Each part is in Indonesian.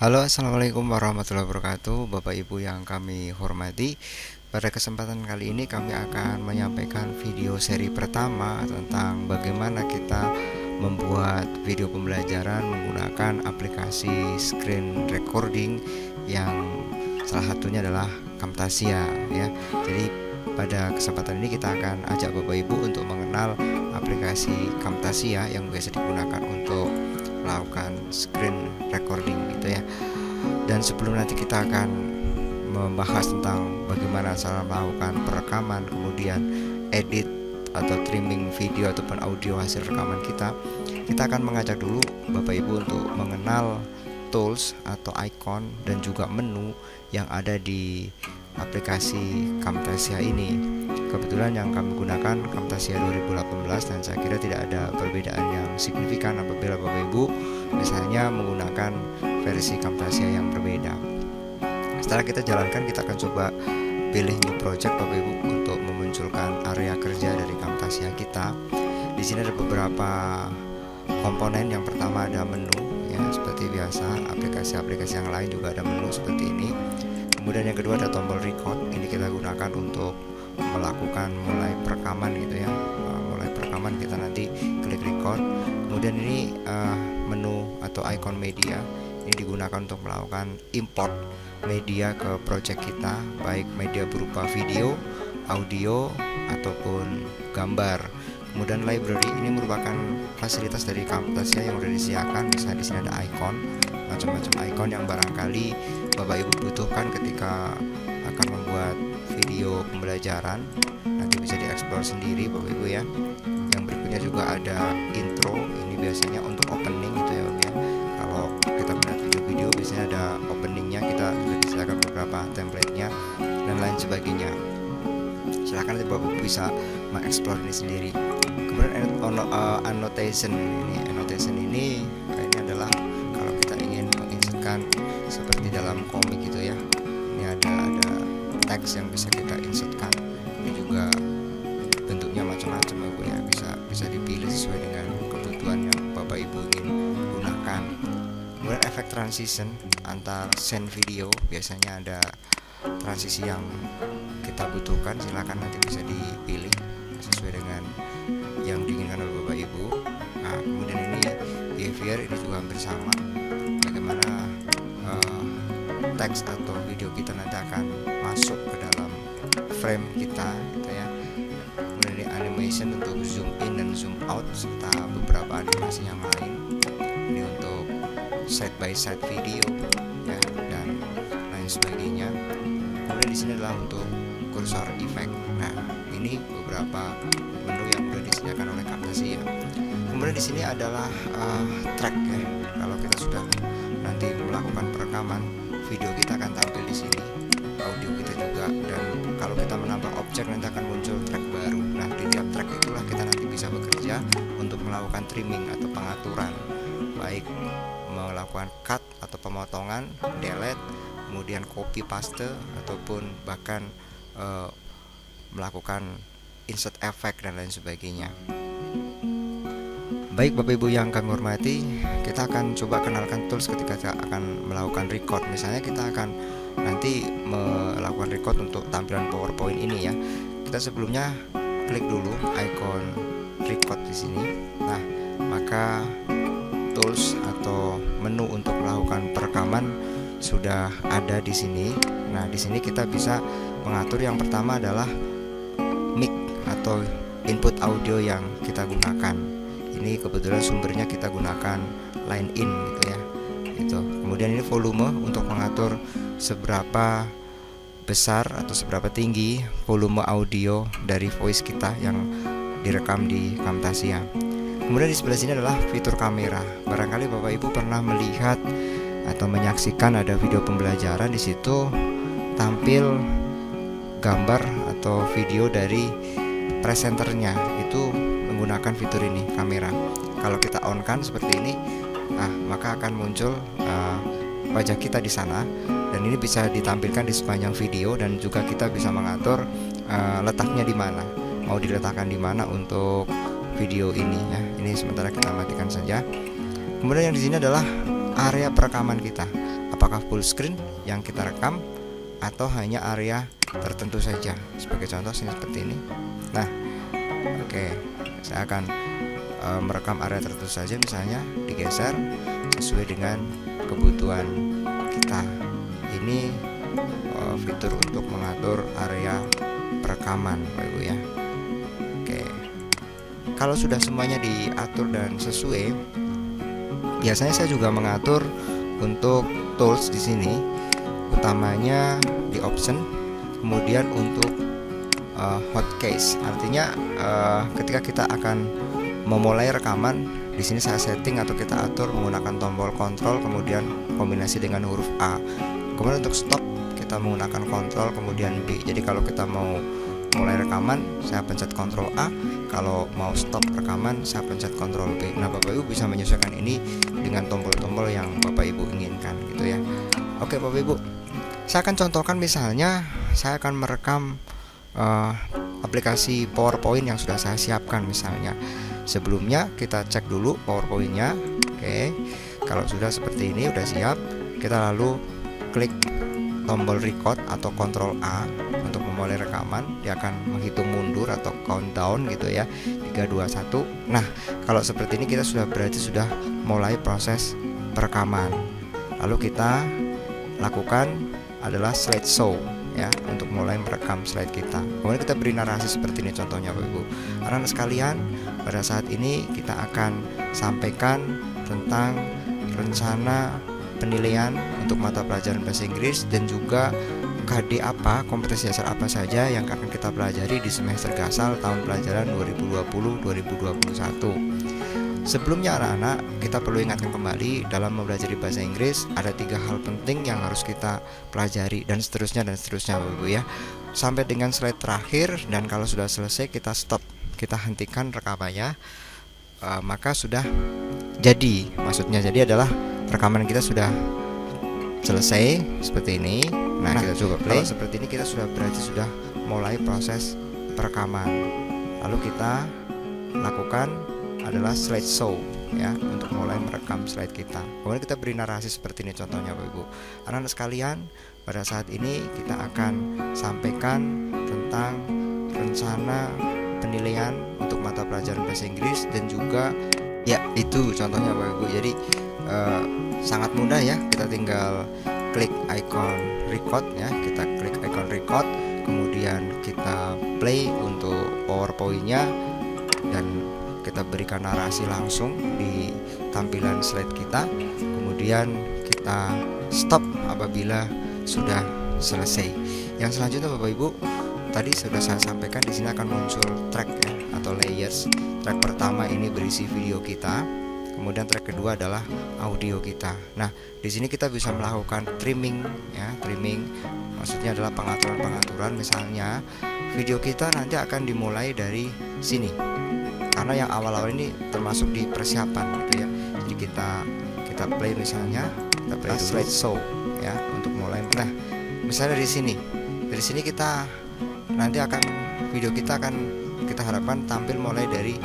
Halo, assalamualaikum warahmatullahi wabarakatuh, Bapak Ibu yang kami hormati. Pada kesempatan kali ini kami akan menyampaikan video seri pertama tentang bagaimana kita membuat video pembelajaran menggunakan aplikasi screen recording yang salah satunya adalah Camtasia ya. Jadi pada kesempatan ini kita akan ajak Bapak Ibu untuk mengenal aplikasi Camtasia yang biasa digunakan untuk melakukan screen recording gitu ya. Dan sebelum nanti kita akan membahas tentang bagaimana cara melakukan perekaman, kemudian edit atau trimming video ataupun audio hasil rekaman kita akan mengajak dulu Bapak Ibu untuk mengenal tools atau icon dan juga menu yang ada di aplikasi Camtasia ini. Kebetulan yang kami gunakan Camtasia 2018 dan saya kira tidak ada perbedaan yang signifikan apabila Bapak Ibu misalnya menggunakan versi Camtasia yang berbeda. Setelah kita jalankan, kita akan coba pilih new project Bapak Ibu untuk memunculkan area kerja dari Camtasia kita. Di sini ada beberapa komponen. Yang pertama ada menu ya, seperti biasa aplikasi-aplikasi yang lain juga ada menu seperti ini. Kemudian yang kedua ada tombol record. Ini kita gunakan untuk melakukan mulai perekaman gitu ya. Mulai perekaman kita nanti klik record. Kemudian ini menu atau icon media. Ini digunakan untuk melakukan import media ke project kita, baik media berupa video, audio ataupun gambar. Kemudian library ini merupakan fasilitas dari Camtasia yang sudah disediakan. Misalnya di sini ada icon, macam-macam icon yang barangkali Bapak Ibu butuhkan ketika akan membuat video pembelajaran. Nanti bisa dieksplor sendiri Bapak Ibu ya. Yang berikutnya juga ada intro. Ini biasanya untuk opening gitu ya Bapak ya. Kalau kita melihat video-video biasanya ada openingnya, kita juga disediakan beberapa template-nya dan lain sebagainya. Silahkan nanti Bapak Ibu bisa mengeksplor ini sendiri. Kemudian annotation ini adalah kalau kita ingin menginsertkan seperti dalam komik gitu ya. Ini ada teks yang bisa kita insertkan. Ini juga bentuknya macam-macam Bapak ya, bisa dipilih sesuai dengan kebutuhan yang Bapak Ibu ingin gunakan. Kemudian efek transition antar scene video, biasanya ada transisi yang kita butuhkan, silakan nanti bisa dipilih sesuai dengan yang diinginkan oleh Bapak Ibu. Nah, kemudian ini behavior, ini juga hampir sama, bagaimana teks atau video kita nanti akan masuk ke dalam frame kita gitu ya. Kemudian ini animation untuk zoom in dan zoom out serta beberapa animasi yang lain. Ini untuk side by side video ya dan lain sebagainya. Kemudian di sini adalah untuk cursor effect. Nah, ini beberapa menu yang sudah disediakan oleh Camtasia. Kemudian di sini adalah track ya. Kalau kita sudah nanti melakukan perekaman, video kita akan tampil di sini, audio kita juga, dan kalau kita menambah objek nanti akan muncul track baru. Nah, di tiap track itulah kita nanti bisa bekerja untuk melakukan trimming atau pengaturan, baik melakukan cut atau pemotongan, delete, kemudian copy paste ataupun bahkan melakukan insert effect dan lain sebagainya. Baik Bapak Ibu yang kami hormati, kita akan coba kenalkan tools ketika kita akan melakukan record. Misalnya kita akan nanti melakukan record untuk tampilan PowerPoint ini ya. Kita sebelumnya klik dulu icon record di sini. Nah, maka tools atau menu untuk melakukan perekaman sudah ada di sini. Nah, di sini kita bisa mengatur, yang pertama adalah mic atau input audio yang kita gunakan. Ini kebetulan sumbernya kita gunakan line in gitu ya. Gitu. Kemudian ini volume untuk mengatur seberapa besar atau seberapa tinggi volume audio dari voice kita yang direkam di Camtasia. Kemudian di sebelah sini adalah fitur kamera. Barangkali Bapak Ibu pernah melihat atau menyaksikan ada video pembelajaran, di situ tampil gambar atau video dari presenternya, itu menggunakan fitur ini kamera. Kalau kita on kan seperti ini, nah maka akan muncul wajah kita di sana, dan ini bisa ditampilkan di sepanjang video, dan juga kita bisa mengatur letaknya di mana, mau diletakkan di mana untuk video ini ya. Ini sementara kita matikan saja. Kemudian yang di sini adalah area perekaman kita. apakah full screen yang kita rekam atau hanya area tertentu saja. Sebagai contoh seperti ini. Nah, oke, saya akan merekam area tertentu saja, misalnya digeser sesuai dengan kebutuhan kita. Ini fitur untuk mengatur area perekaman, Bapak Ibu ya. Oke, kalau sudah semuanya diatur dan sesuai, biasanya saya juga mengatur untuk tools di sini, utamanya di option, kemudian untuk hotkeys. Artinya ketika kita akan memulai rekaman, di sini saya setting atau kita atur menggunakan tombol kontrol kemudian kombinasi dengan huruf A. Kemudian untuk stop kita menggunakan kontrol kemudian B. Jadi kalau kita mau mulai rekaman, saya pencet kontrol A. Kalau mau stop rekaman, saya pencet kontrol B. Nah, Bapak Ibu bisa menyesuaikan ini dengan tombol-tombol yang Bapak Ibu inginkan, gitu ya. Oke, Bapak Ibu, saya akan contohkan misalnya saya akan merekam aplikasi PowerPoint yang sudah saya siapkan misalnya. Sebelumnya kita cek dulu PowerPoint-nya. Oke, kalau sudah seperti ini, udah siap, kita lalu klik tombol record atau kontrol A untuk memulai rekaman. Dia akan menghitung mundur atau countdown gitu ya, 3, 2, 1. Nah, kalau seperti ini kita sudah berarti sudah mulai proses perekaman. Lalu kita lakukan adalah slideshow ya, untuk mulai merekam slide kita. Kemudian kita beri narasi seperti ini contohnya, Bapak Ibu. Anak-anak sekalian, pada saat ini kita akan sampaikan tentang rencana penilaian untuk mata pelajaran bahasa Inggris dan juga KD apa, kompetensi dasar apa saja yang akan kita pelajari di semester Gasal tahun pelajaran 2020-2021. Sebelumnya anak-anak, kita perlu ingatkan kembali dalam mempelajari bahasa Inggris ada 3 hal penting yang harus kita pelajari dan seterusnya Bapak Ibu ya. Sampai dengan slide terakhir, dan kalau sudah selesai kita stop, kita hentikan rekamannya, maka sudah jadi. Maksudnya jadi adalah rekaman kita sudah selesai seperti ini. Nah, kita coba play. Kalau seperti ini kita sudah berarti sudah mulai proses perekaman. Lalu kita lakukan adalah slideshow ya, untuk mulai merekam slide kita. Kemudian kita beri narasi seperti ini contohnya, Bapak Ibu. Anak-anak sekalian, pada saat ini kita akan sampaikan tentang rencana penilaian untuk mata pelajaran bahasa Inggris dan juga ya, itu contohnya, Bapak Ibu. Jadi sangat mudah ya, kita tinggal klik icon record ya, kita klik icon record, kemudian kita play untuk PowerPoint-nya dan kita berikan narasi langsung di tampilan slide kita, kemudian kita stop apabila sudah selesai. Yang selanjutnya, Bapak Ibu, tadi sudah saya sampaikan di sini akan muncul track ya, atau layers. Track pertama ini berisi video kita, kemudian track kedua adalah audio kita. Nah, di sini kita bisa melakukan trimming ya, trimming maksudnya adalah pengaturan-pengaturan. Misalnya video kita nanti akan dimulai dari sini, karena yang awal-awal ini termasuk di persiapan gitu ya. Jadi kita play misalnya, kita play slideshow ya untuk mulai. Nah, misalnya dari sini kita nanti akan video kita akan kita harapkan tampil mulai dari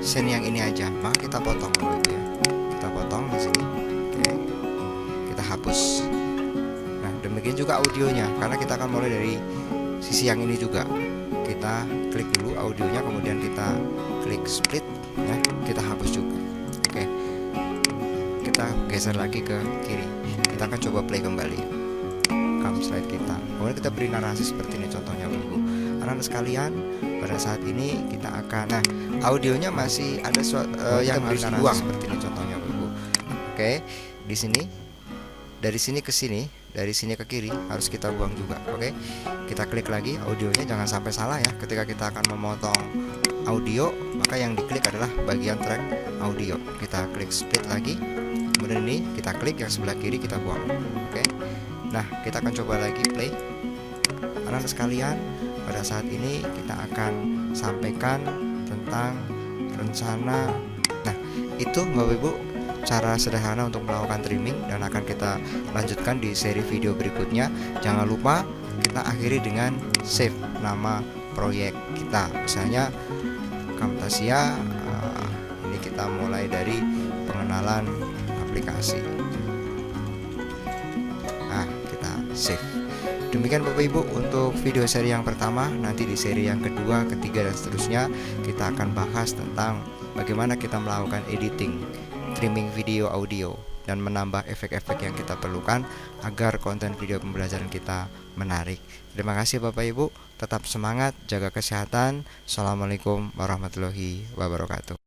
scene yang ini aja, maka kita potong gitu ya. Kita potong di sini. Oke. Kita hapus. Nah, demikian juga audionya, karena kita akan mulai dari sisi yang ini juga. Kita klik dulu audionya, kemudian kita klik split ya, kita hapus juga. Oke. Kita geser lagi ke kiri. Kita akan coba play kembali rekam slide kita. Kemudian kita beri narasi seperti ini contohnya, Bapak Ibu. Anak-anak sekalian, pada saat ini kita akan, nah, audionya masih ada yang harus dibuang seperti ini contohnya, Bapak Ibu. Oke, di sini, dari sini ke sini, dari sini ke kiri harus kita buang juga. Oke, kita klik lagi audionya, jangan sampai salah ya. Ketika kita akan memotong audio, maka yang diklik adalah bagian track audio. Kita klik split lagi, kemudian ini kita klik yang sebelah kiri, kita buang. Oke, nah kita akan coba lagi play. Anak-anak sekalian, pada saat ini kita akan sampaikan tentang rencana. Nah, itu Bapak Ibu cara sederhana untuk melakukan trimming, dan akan kita lanjutkan di seri video berikutnya. Jangan lupa kita akhiri dengan save nama proyek kita, misalnya Camtasia. Ini kita mulai dari pengenalan aplikasi. save. Demikian Bapak Ibu untuk video seri yang pertama. Nanti di seri yang kedua, ketiga, dan seterusnya kita akan bahas tentang bagaimana kita melakukan editing, trimming video audio, dan menambah efek-efek yang kita perlukan agar konten video pembelajaran kita menarik. Terima kasih Bapak Ibu, tetap semangat, jaga kesehatan. Assalamualaikum warahmatullahi wabarakatuh.